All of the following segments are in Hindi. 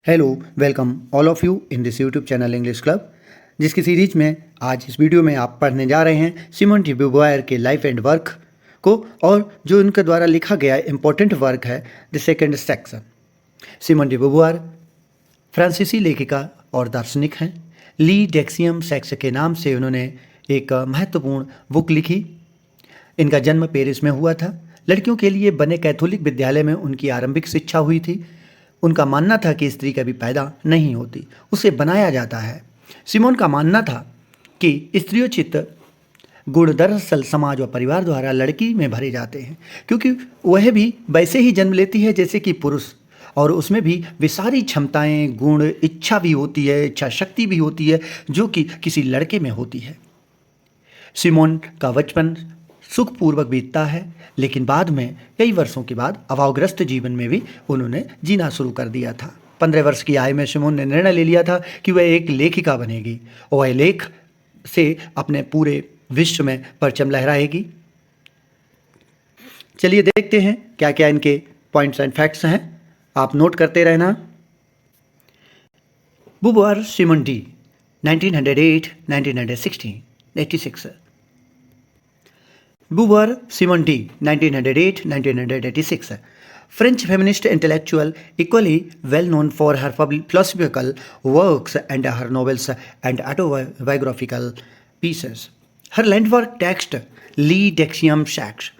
Hello welcome all of you in this YouTube channel English club, जिसकी सीरीज में आज इस वीडियो में आप पढ़ने जा रहे हैं सिमोन डी ब्यूवायर के लाइफ एंड वर्क को, और जो उनके द्वारा लिखा गया इम्पोर्टेंट वर्क है the second sex. Simone de Beauvoir फ्रांसीसी लेखिका और दार्शनिक हैं। ली डेक्सियम सेक्स के नाम से उन्होंने एक महत्वपूर्ण बुक लिखी। इनका जन्म पेरिस में हुआ था। लड़कियों के लिए बने कैथोलिक विद्यालय में उनकी आरंभिक शिक्षा हुई थी। उनका मानना था कि स्त्री कभी पैदा नहीं होती, उसे बनाया जाता है। सिमोन का मानना था कि स्त्रियोचित गुण दरअसल समाज व परिवार द्वारा लड़की में भरे जाते हैं, क्योंकि वह भी वैसे ही जन्म लेती है जैसे कि पुरुष, और उसमें भी वे सारी क्षमताएं, गुण, इच्छा भी होती है, इच्छा शक्ति भी होती है जो कि किसी लड़के में होती है। सिमोन का बचपन सुखपूर्वक बीतता है, लेकिन बाद में कई वर्षों के बाद अभावग्रस्त जीवन में भी उन्होंने जीना शुरू कर दिया था। 15 वर्ष की आयु में सिमोन ने निर्णय ले लिया था कि वह एक लेखिका बनेगी और वह लेख से अपने पूरे विश्व में परचम लहराएगी। चलिए देखते हैं क्या क्या इनके पॉइंट्स एंड फैक्ट्स हैं, आप नोट करते रहना। ब्यूवायर Simone D 1908-1916 86। Beauvoir Simone D 1908-1986, French feminist intellectual, equally well known for her philosophical works and her novels and autobiographical pieces. Her landmark text, Lee Dexium Sex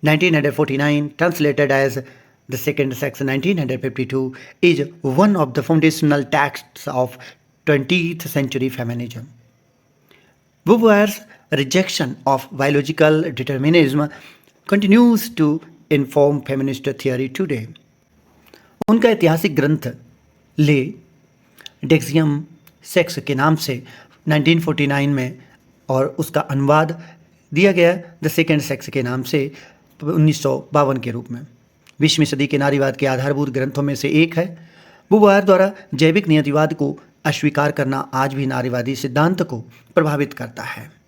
1949, translated as The Second Sex 1952, is one of the foundational texts of 20th century feminism. Beauvoir's rejection of biological determinism continues to inform feminist theory today. उनका ऐतिहासिक ग्रंथ ले डेक्सियम सेक्स के नाम से 1949 में, और उसका अनुवाद दिया गया द सेकेंड सेक्स के नाम से 1952 के रूप में, 20वीं सदी के नारीवाद के आधारभूत ग्रंथों में से एक है। ब्यूवायर द्वारा जैविक नियतिवाद को अस्वीकार करना आज भी नारीवादी सिद्धांत को प्रभावित करता है।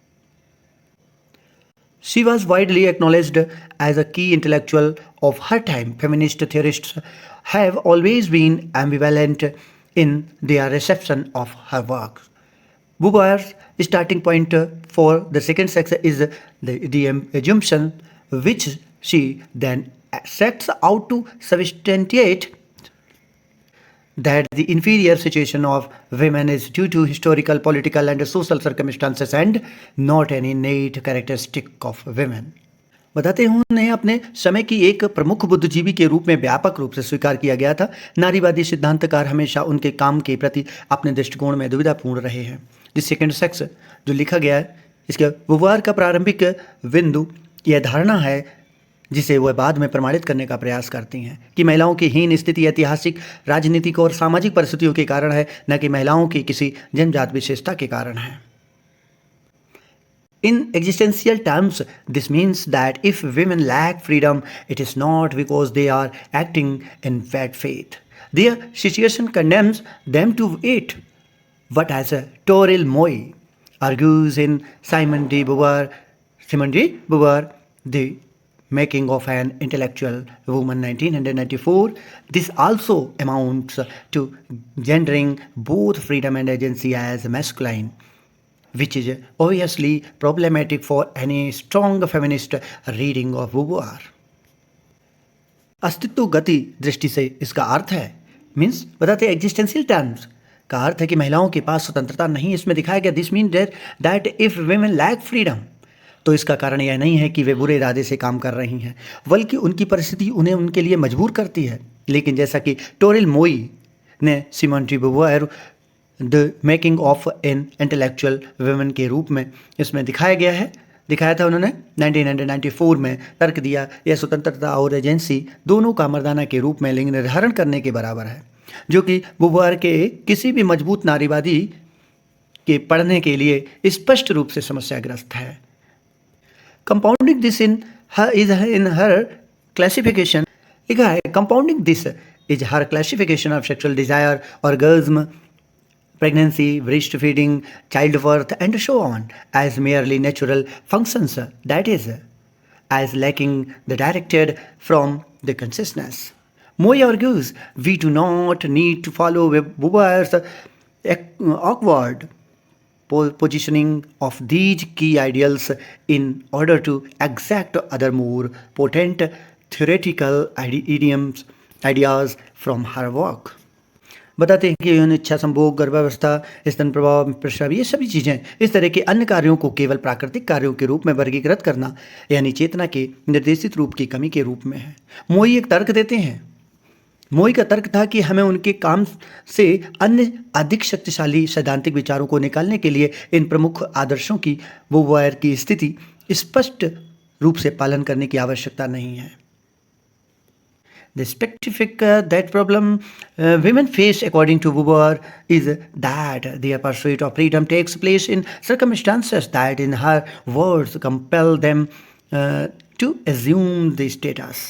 She was widely acknowledged as a key intellectual of her time. Feminist theorists have always been ambivalent in their reception of her work. Beauvoir's starting point for the second sex is the assumption which she then sets out to substantiate that the inferior situation of women is due to historical, political and social circumstances and not an innate characteristic of women. बताते हैं उन्हें अपने समय की एक प्रमुख बुद्धिजीवी के रूप में व्यापक रूप से स्वीकार किया गया था। नारीवादी सिद्धांतकार हमेशा उनके काम के प्रति अपने दृष्टिकोण में दुविधापूर्ण रहे हैं। द सेकेंड सेक्स जो लिखा गया है, इसके ब्यूवायर का प्रारंभिक बिंदु यह धारणा है, जिसे वह बाद में प्रमाणित करने का प्रयास करती हैं, कि महिलाओं की हीन स्थिति ऐतिहासिक, राजनीतिक और सामाजिक परिस्थितियों के कारण है, न कि महिलाओं की किसी जन्मजात विशेषता के कारण है। In existential terms, this means that if women lack freedom, it is not because they are acting in bad faith. Their situation condemns them to it. But as Toril Moi argues in Simone de Beauvoir, The Making of an Intellectual Woman 1994, this also amounts to gendering both freedom and agency as masculine, which is obviously problematic for any strong feminist reading of Beauvoir. अस्तित्व गति दृष्टि से इसका अर्थ है, मीन्स बताते हैं एग्जिस्टेंशियल टर्म्स का अर्थ है कि महिलाओं के पास स्वतंत्रता नहीं। इसमें दिखाया गया this mean that if women lack freedom, तो इसका कारण यह नहीं है कि वे बुरे इरादे से काम कर रही हैं, बल्कि उनकी परिस्थिति उन्हें उनके लिए मजबूर करती है। लेकिन जैसा कि टोरिल मोई ने Simone de Beauvoir the making of an intellectual woman के रूप में इसमें दिखाया था उन्होंने 1994 में तर्क दिया, यह स्वतंत्रता और एजेंसी दोनों का मर्दाना के रूप में लिंग निर्धारण करने के बराबर है, जो कि ब्यूवायर के किसी भी मजबूत नारीवादी के पढ़ने के लिए स्पष्ट रूप से समस्याग्रस्त है। Compounding this in her classification, compounding this is her classification of sexual desire, orgasm, pregnancy, breastfeeding, childbirth, and so on as merely natural functions, that is, as lacking the directed from the consciousness. Moy argues we do not need to follow Beauvoir's awkward positioning of these key ideals in order to exact other more potent theoretical ideas from her work. बताते हैं कि यौन इच्छा, संभोग, गर्भावस्था, स्तन प्रभाव, प्रस्राव, ये सभी चीज़ें इस तरह के अन्य कार्यों को केवल प्राकृतिक कार्यों के रूप में वर्गीकृत करना यानी चेतना के निर्देशित रूप की कमी के रूप में है। मोई एक तर्क देते हैं। मोई का तर्क था कि हमें उनके काम से अन्य अधिक शक्तिशाली सैद्धांतिक विचारों को निकालने के लिए इन प्रमुख आदर्शों की beauvoir की स्थिति स्पष्ट रूप से पालन करने की आवश्यकता नहीं है। The specific that problem women face according to Beauvoir is that their pursuit of freedom takes place in circumstances that in her words compel them to assume the status.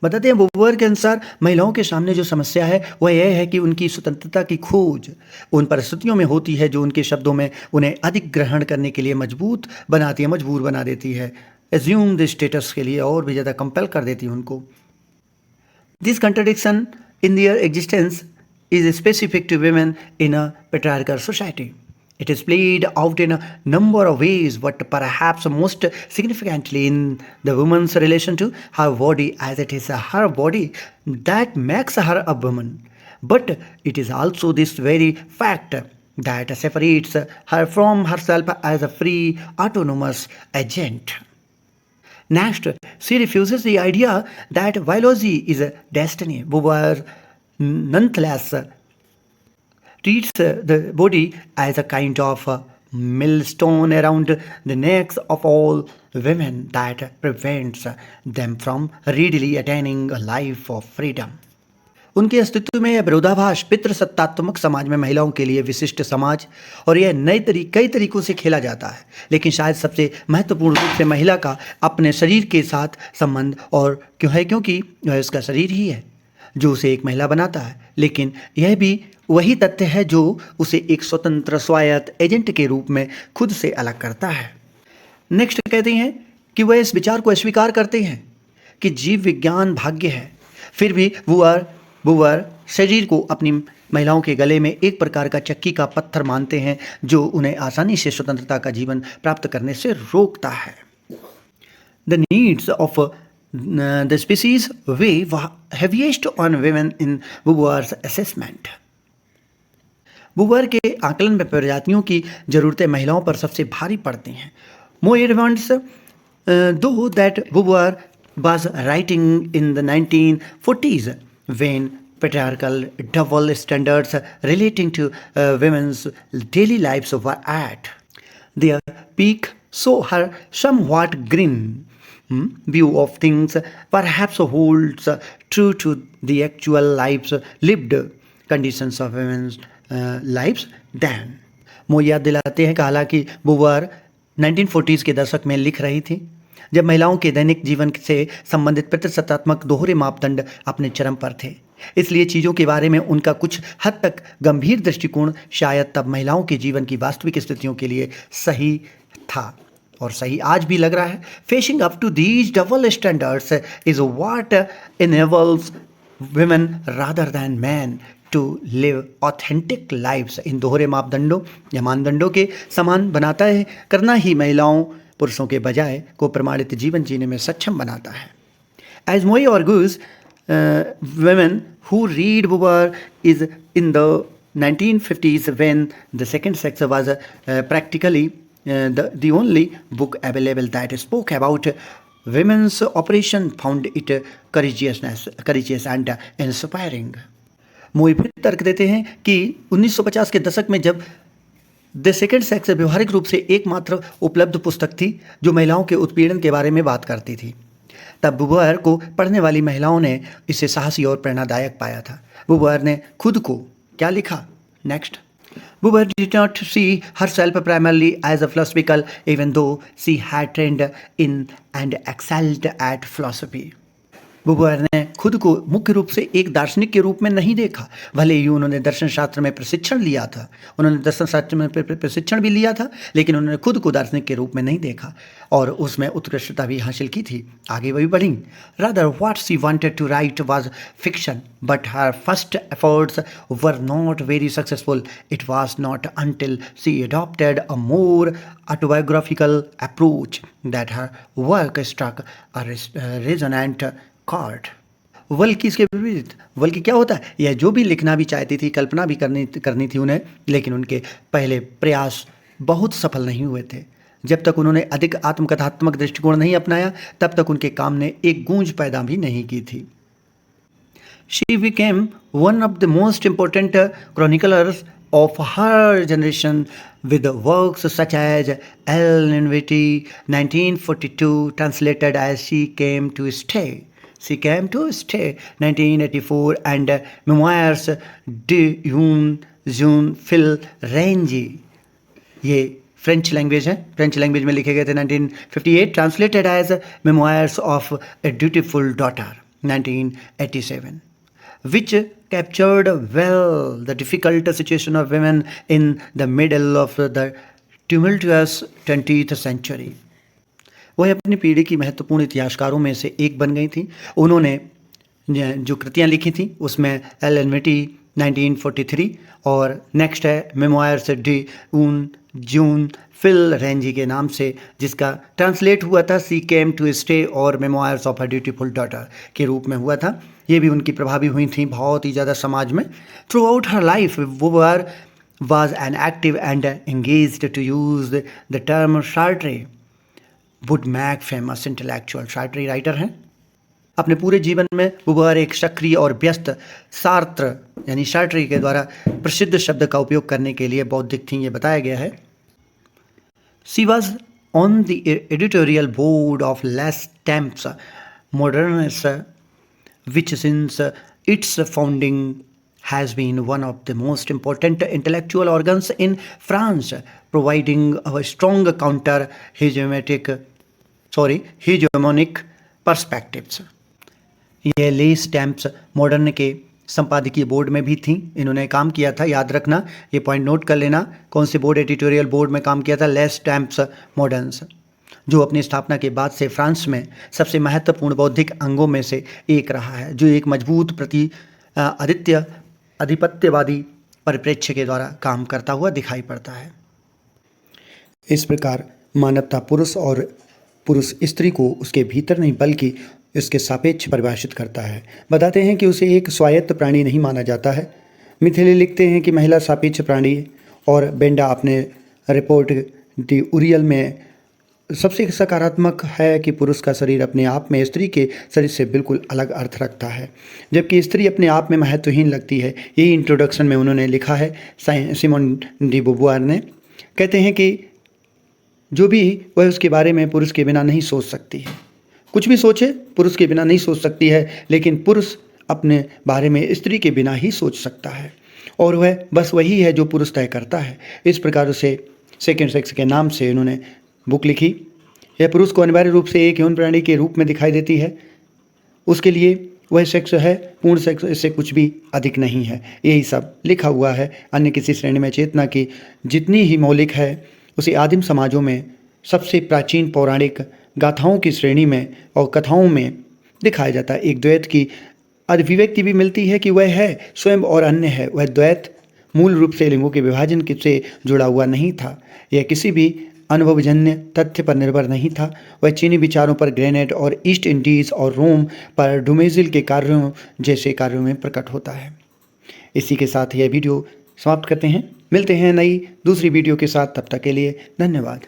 बताते हैं Beauvoir के अनुसार महिलाओं के सामने जो समस्या है वह यह है कि उनकी स्वतंत्रता की खोज उन परिस्थितियों में होती है जो उनके शब्दों में उन्हें अधिक ग्रहण करने के लिए मजबूर बना देती है, assume the status के लिए और भी ज़्यादा कंपेल कर देती है उनको। This contradiction in their existence is specific to women in a patriarchal society. It is played out in a number of ways, but perhaps most significantly in the woman's relation to her body, as it is her body that makes her a woman. But it is also this very fact that separates her from herself as a free, autonomous agent. Next, she refuses the idea that biology is a destiny. Beauvoir nonetheless treats the body as a kind of millstone around the necks of all women that prevents them from readily attaining a life of freedom. उनके अस्तित्व में यह विरोधाभास पितृसत्तात्मक समाज में महिलाओं के लिए विशिष्ट समाज और यह कई तरीकों से खेला जाता है, लेकिन शायद सबसे महत्वपूर्ण रूप से महिला का अपने शरीर के साथ संबंध और क्योंकि वह उसका शरीर ही है जो उसे एक महिला बनाता है, लेकिन यह भी वही तथ्य है जो उसे एक स्वतंत्र स्वायत्त एजेंट के रूप में खुद से अलग करता है। नेक्स्ट कहते हैं कि वह इस विचार को अस्वीकार करते हैं कि जीव विज्ञान भाग्य है, फिर भी Beauvoir शरीर को अपनी महिलाओं के गले में एक प्रकार का चक्की का पत्थर मानते हैं जो उन्हें आसानी से स्वतंत्रता का जीवन प्राप्त करने से रोकता है। The needs of the species weigh heaviest on women in Beauvoir's assessment. Beauvoir के आकलन में प्रजातियों की जरूरतें महिलाओं पर सबसे भारी पड़ती हैं। Moy wants though that Beauvoir was writing in the 1940s when patriarchal double standards relating to women's daily lives were at their peak, so her somewhat grim view of things perhaps holds true to the actual lives lived conditions of women's lives then. मोई याद दिलाते हैं कि हालांकि Beauvoir 1940s के दशक में लिख रही थी जब महिलाओं के दैनिक जीवन से संबंधित पितृसत्तात्मक दोहरे मापदंड अपने चरम पर थे, इसलिए चीज़ों के बारे में उनका कुछ हद तक गंभीर दृष्टिकोण शायद तब महिलाओं के जीवन की वास्तविक स्थितियों के लिए सही था और सही आज भी लग रहा है। Facing up to these double standards is what enables women rather than men to live authentic lives। इन दोहरे मापदंडों या मानदंडों के समान बनाता है करना ही महिलाओं पुरुषों के बजाय को प्रमाणित जीवन जीने में सक्षम बनाता है। As Moy argues, women who read Beauvoir is in the 1950s when The Second Sex was practically the only book available that spoke about women's operation, found it courageous and inspiring। मोई फिर तर्क देते हैं कि 1950 के दशक में जब द सेकेंड सेक्स व्यवहारिक रूप से एकमात्र उपलब्ध पुस्तक थी जो महिलाओं के उत्पीड़न के बारे में बात करती थी, तब Beauvoir को पढ़ने वाली महिलाओं ने इसे साहसी और प्रेरणादायक पाया था। Beauvoir ने खुद को क्या लिखा? Next, Beauvoir did not see herself primarily as a philosophical, even though she had trained in and excelled at philosophy। बुबुआर ने खुद को मुख्य रूप से एक दार्शनिक के रूप में नहीं देखा। भले ही उन्होंने दर्शन शास्त्र में प्रशिक्षण लिया था, उन्होंने दर्शन शास्त्र में प्रशिक्षण भी लिया था, लेकिन उन्होंने खुद को दार्शनिक के रूप में नहीं देखा और उसमें उत्कृष्टता भी हासिल की थी। आगे वही बढ़ी। Rather what she wanted to write was fiction, but her first efforts were not very successful. It was not until she adopted a more autobiographical approach that her work struck a resonant chord. बल्कि इसके विपरीत, बल्कि क्या होता है, यह जो भी लिखना भी चाहती थी, कल्पना भी करनी थी उन्हें, लेकिन उनके पहले प्रयास बहुत सफल नहीं हुए थे। जब तक उन्होंने अधिक आत्मकथात्मक दृष्टिकोण नहीं अपनाया, तब तक उनके काम ने एक गूंज पैदा भी नहीं की थी। She became one of the most important chroniclers of her generation with works such as L. 1942, translated as She Came to Stay, 1984, and Memoirs d'une jeune fille Renji, ये फ्रेंच लैंग्वेज है, फ्रेंच लैंग्वेज में लिखे गए थे 1958, translated as memoirs of a dutiful daughter 1987, which captured well the difficult situation of women in the middle of the tumultuous 20th century. वह अपनी पीढ़ी की महत्वपूर्ण इतिहासकारों में से एक बन गई थी। उन्होंने जो कृतियाँ लिखी थी उसमें एल. 1943 और नेक्स्ट है मेमोयर्स डी जून फिल रेंजी के नाम से, जिसका ट्रांसलेट हुआ था सी केम टू स्टे और memoirs of a dutiful daughter के रूप में हुआ था। ये भी उनकी प्रभावी हुई थी बहुत ही ज़्यादा समाज में। Throughout her life Beauvoir was an active and engaged, to use the term Sartre would make famous intellectual. Sartre writer हैं। अपने पूरे जीवन में बुबुआर एक सक्रिय और व्यस्त सार्त्र यानी सार्ट्रे के द्वारा प्रसिद्ध शब्द का उपयोग करने के लिए बौद्धिक थी, ये बताया गया है। She was on the editorial board of Les Temps Modernes, which since its founding has been one of the most important intellectual organs in France, providing a strong hegemonic perspectives. ये लेस टैम्प्स मॉडर्न के संपादकीय बोर्ड में भी थी, इन्होंने काम किया था। याद रखना, ये पॉइंट नोट कर लेना, कौन से बोर्ड, एडिटोरियल बोर्ड में काम किया था, लेस टैम्प्स मॉडर्न्स, जो अपनी स्थापना के बाद से फ्रांस में सबसे महत्वपूर्ण बौद्धिक अंगों में से एक रहा है, जो एक मजबूत आधिपत्यवादी परिप्रेक्ष्य के द्वारा काम करता हुआ दिखाई पड़ता है। इस प्रकार मानवता पुरुष और पुरुष स्त्री को उसके भीतर नहीं बल्कि इसके सापेक्ष परिभाषित करता है। बताते हैं कि उसे एक स्वायत्त प्राणी नहीं माना जाता है। मिथेले लिखते हैं कि महिला सापेक्ष प्राणी, और बेंडा अपने रिपोर्ट दी उरियल में सबसे सकारात्मक है कि पुरुष का शरीर अपने आप में स्त्री के शरीर से बिल्कुल अलग अर्थ रखता है, जबकि स्त्री अपने आप में महत्वहीन लगती है। यही इंट्रोडक्शन में उन्होंने लिखा है, सिमोन डी बुबुआर ने। कहते हैं कि जो भी वह उसके बारे में पुरुष के बिना नहीं सोच सकती है, कुछ भी सोचे पुरुष के बिना नहीं सोच सकती है, लेकिन पुरुष अपने बारे में स्त्री के बिना ही सोच सकता है, और वह बस वही है जो पुरुष तय करता है। इस प्रकार उसे सेकेंड सेक्स के नाम से उन्होंने बुक लिखी। यह पुरुष को अनिवार्य रूप से एक यौन प्राणी के रूप में दिखाई देती है। उसके लिए वह सेक्स है, पूर्ण सेक्स, इससे कुछ भी अधिक नहीं है। यही सब लिखा हुआ है। अन्य किसी श्रेणी में चेतना की जितनी ही मौलिक है, उसे आदिम समाजों में सबसे प्राचीन पौराणिक गाथाओं की श्रेणी में और कथाओं में दिखाया जाता है। एक द्वैत की अभिव्यक्ति भी मिलती है कि वह है स्वयं और अन्य है। वह द्वैत मूल रूप से लिंगों के विभाजन से जुड़ा हुआ नहीं था। यह किसी भी अनुभवजन्य तथ्य पर निर्भर नहीं था। वह चीनी विचारों पर ग्रेनेड और ईस्ट इंडीज़ और रोम पर डुमेजिल के कार्यों जैसे कार्यों में प्रकट होता है। इसी के साथ यह वीडियो समाप्त करते हैं। मिलते हैं नई दूसरी वीडियो के साथ, तब तक के लिए धन्यवाद।